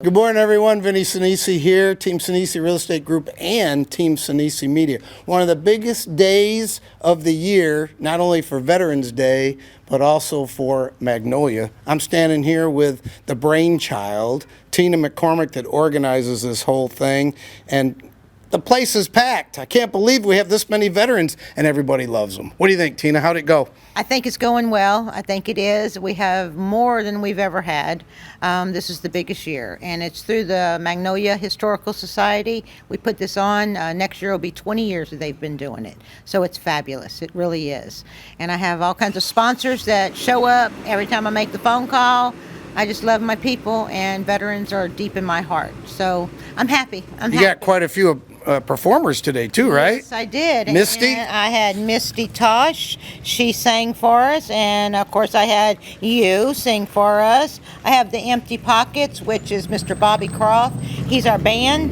Good morning, everyone. Vinny Sinisi here, Team Sinisi Real Estate Group and Team Sinisi Media. One of the biggest days of the year, not only for Veterans Day, but also for Magnolia. I'm standing here with the brainchild, Tina McCormick, that organizes this whole thing. And the place is packed. I can't believe we have this many veterans and everybody loves them. What do you think, Tina? How'd it go? I think it's going well. I think it is. We have more than we've ever had. This is the biggest year, and it's through the Magnolia Historical Society. We put this on. Next year will be 20 years that they've been doing it. So it's fabulous. It really is. And I have all kinds of sponsors that show up every time I make the phone call. I just love my people, and veterans are deep in my heart. So I'm happy. You got quite a few performers today too, right? Yes, I did. Misty? And I had Misty Tosh. She sang for us. And, of course, I had you sing for us. I have the Empty Pockets, which is Mr. Bobby Croft. He's our band.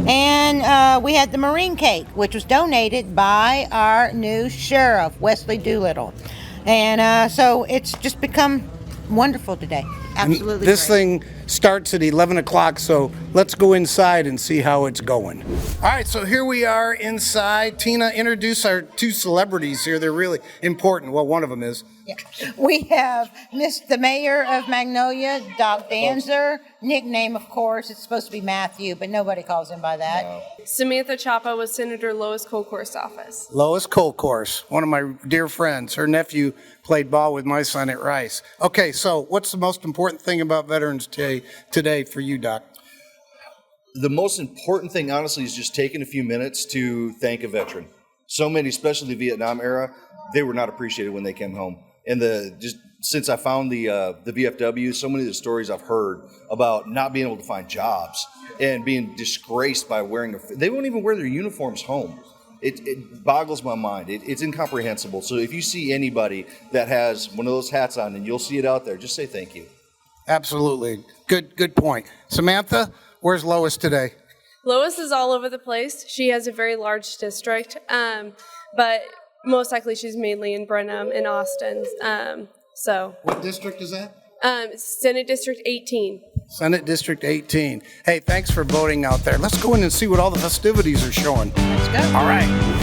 And we had the Marine Cake, which was donated by our new sheriff, Wesley Doolittle. And so it's just become wonderful today. Absolutely. This great. thing starts at 11 o'clock, so let's go inside and see how it's going. All right, so here we are inside. Tina, introduce our two celebrities here. They're really important. Well, one of them is. Yeah. We have the mayor of Magnolia, Doc Danzer. Nickname, of course, it's supposed to be Matthew, but nobody calls him by that. No. Samantha Chapa with Senator Lois Colcourt's office. Lois Colcourse, one of my dear friends. Her nephew played ball with my son at Rice. Okay, so what's the most important thing about Veterans Day today for you, Doc? The most important thing, honestly, is just taking a few minutes to thank a veteran. So many, especially the Vietnam era, they were not appreciated when they came home. And since I found the VFW, so many of the stories I've heard about not being able to find jobs and being disgraced by wearing they won't even wear their uniforms home. It boggles my mind. It's incomprehensible. So if you see anybody that has one of those hats on and you'll see it out there, just say thank you. Absolutely. Good point. Samantha, where's Lois today? Lois is all over the place. She has a very large district, but most likely she's mainly in Brenham and Austin. What district is that? Senate District 18. Senate District 18. Hey, thanks for voting out there. Let's go in and see what all the festivities are showing. Let's go. All right.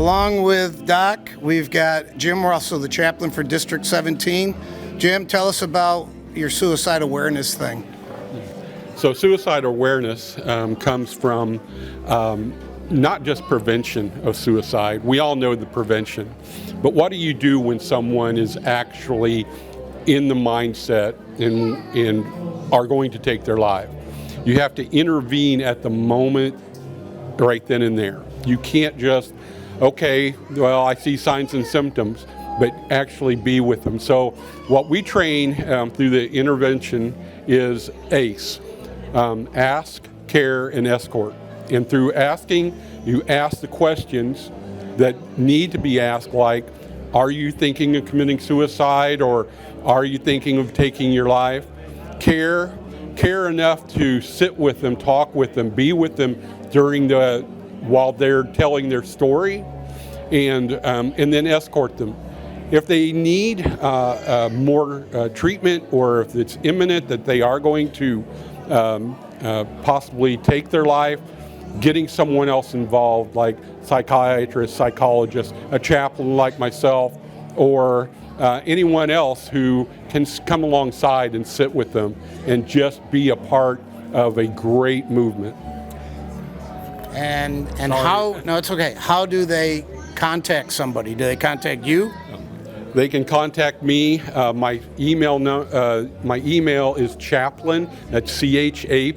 along with Doc, we've got Jim Russell, the chaplain for District 17. Jim, tell us about your suicide awareness thing. So suicide awareness comes from not just prevention of suicide. We all know the prevention. But what do you do when someone is actually in the mindset and are going to take their life? You have to intervene at the moment, right then and there. You can't just, okay, well, I see signs and symptoms, but actually be with them. So what we train through the intervention is ACE, ask, care, and escort. And through asking, you ask the questions that need to be asked, like, are you thinking of committing suicide, or are you thinking of taking your life? Care enough to sit with them, talk with them, be with them while they're telling their story, and then escort them. If they need more treatment, or if it's imminent that they are going to possibly take their life, getting someone else involved, like psychiatrist, psychologist, a chaplain like myself, or anyone else who can come alongside and sit with them and just be a part of a great movement. And how, no, it's okay. How do they contact somebody? Do they contact you? They can contact me. My email is chaplain, that's CHAPLAIN,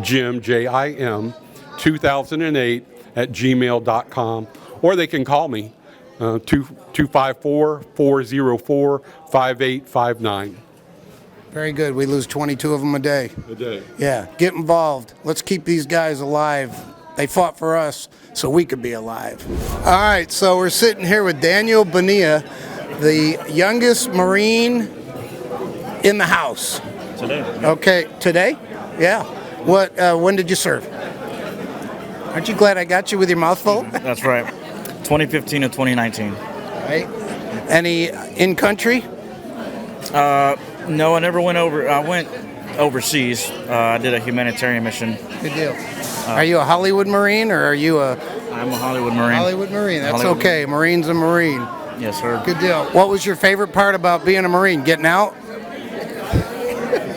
Jim, JIM, 2008 at gmail.com. Or they can call me, 254-404-5859. Very good. We lose 22 of them a day. Yeah, get involved. Let's keep these guys alive. They fought for us so we could be alive. All right, so we're sitting here with Daniel Bonilla, the youngest Marine in the house. Today. Okay, today? Yeah. What? When did you serve? Aren't you glad I got you with your mouth full? That's right. 2015 to 2019. Right. Any in country? No, I never went over. I went overseas. I did a humanitarian mission. Good deal. Are you a Hollywood Marine, or are you a I'm a Hollywood Marine. Hollywood Marine? That's Hollywood okay. Marine's a Marine. Yes, sir. Good deal. What was your favorite part about being a Marine? Getting out?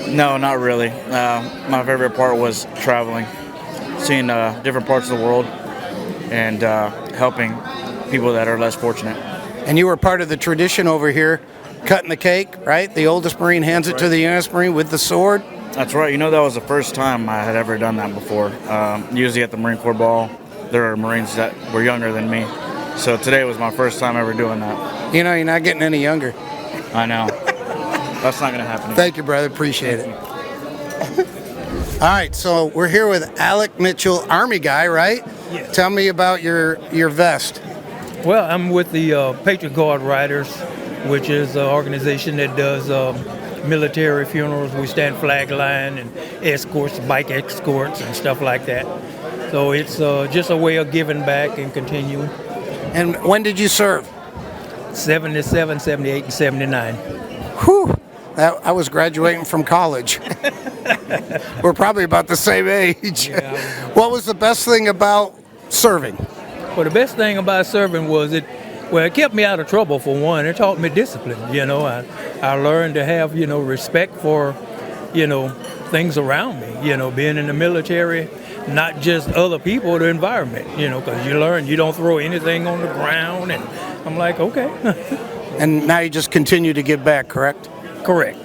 No, not really. My favorite part was traveling, seeing different parts of the world, and helping people that are less fortunate. And you were part of the tradition over here, cutting the cake, right? The oldest Marine hands it to the youngest Marine with the sword. That's right. You know, that was the first time I had ever done that before. Usually at the Marine Corps Ball, there are Marines that were younger than me. So today was my first time ever doing that. You know, you're not getting any younger. I know. That's not going to happen. Thank you, brother. Appreciate it. All right, so we're here with Alec Mitchell, Army guy, right? Yes. Tell me about your vest. Well, I'm with the Patriot Guard Riders, which is an organization that does military funerals. We stand flag line and escorts, bike escorts and stuff like that. So it's just a way of giving back and continuing. And when did you serve? 77, 78, and 79. Whew. I was graduating from college. We're probably about the same age. Yeah. What was the best thing about serving? Well, the best thing about serving was it kept me out of trouble, for one. It taught me discipline, I learned to have, respect for, things around me, being in the military, not just other people, the environment, because you learn you don't throw anything on the ground, and I'm like, okay. And now you just continue to give back, correct? Correct.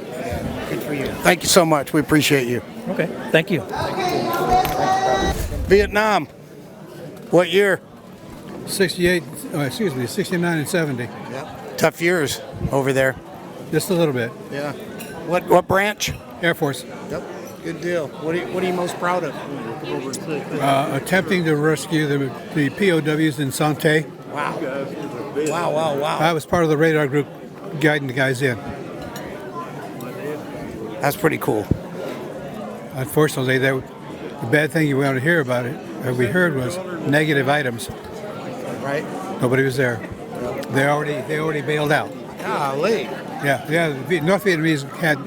Good for you. Thank you so much. We appreciate you. Okay, thank you. Vietnam, what year? 69 and 70. Tough years over there. Just a little bit. Yeah. What branch? Air Force. Yep. Good deal. What are you most proud of? Attempting to rescue the POWs in Sante. Wow. Wow. I was part of the radar group guiding the guys in. That's pretty cool. Unfortunately, the bad thing you wanted to hear about it, we heard, was negative items. Right? Nobody was there. They already bailed out. Golly. Yeah. The North Vietnamese had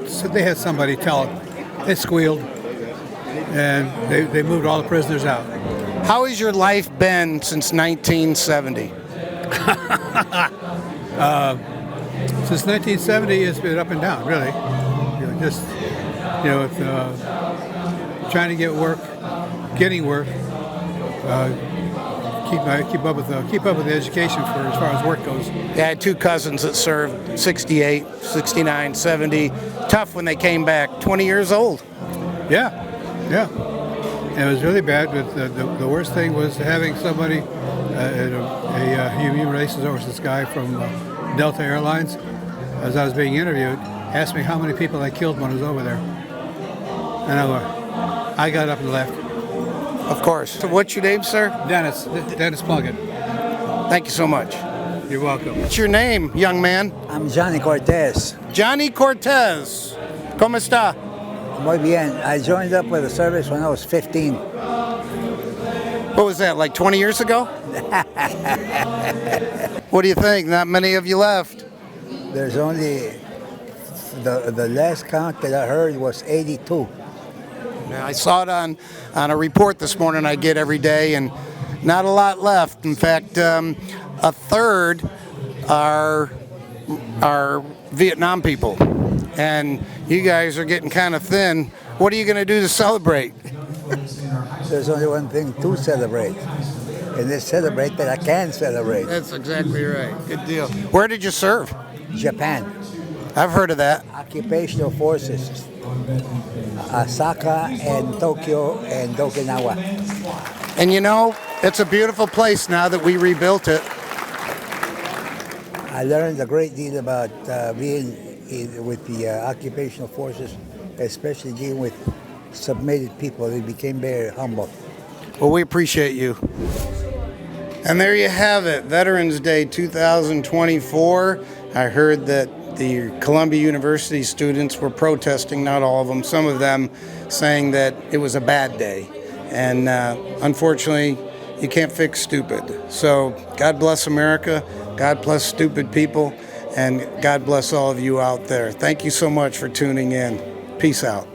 somebody tell them. They squealed, and they moved all the prisoners out. How has your life been since 1970? Since 1970, it's been up and down, really. Just with, trying to get work, getting work, keep up with the education for as far as work goes. Yeah, I had two cousins that served 68, 69, 70. Tough when they came back, 20 years old. Yeah. And it was really bad, but the worst thing was having somebody, a human resources guy from Delta Airlines, as I was being interviewed, asked me how many people I killed when I was over there. And I got up and left. Of course. So what's your name, sir? Dennis Plunkett. Thank you so much. You're welcome. What's your name, young man? I'm Johnny Cortez. Johnny Cortez. ¿Cómo está? Muy bien. I joined up with the service when I was 15. What was that, like 20 years ago? What do you think? Not many of you left. There's only, the last count that I heard was 82. I saw it on a report this morning I get every day, and not a lot left. In fact, a third are Vietnam people. And you guys are getting kind of thin. What are you going to do to celebrate? There's only one thing to celebrate, and it's celebrate that I can celebrate. That's exactly right. Good deal. Where did you serve? Japan. I've heard of that. Occupational forces. Osaka and Tokyo and Okinawa. And it's a beautiful place now that we rebuilt it. I learned a great deal about being with the occupational forces, especially dealing with submitted people. They became very humble. Well, we appreciate you. And there you have it, Veterans Day 2024. I heard that the Columbia University students were protesting, not all of them, some of them saying that it was a bad day. And unfortunately, you can't fix stupid. So God bless America, God bless stupid people, and God bless all of you out there. Thank you so much for tuning in. Peace out.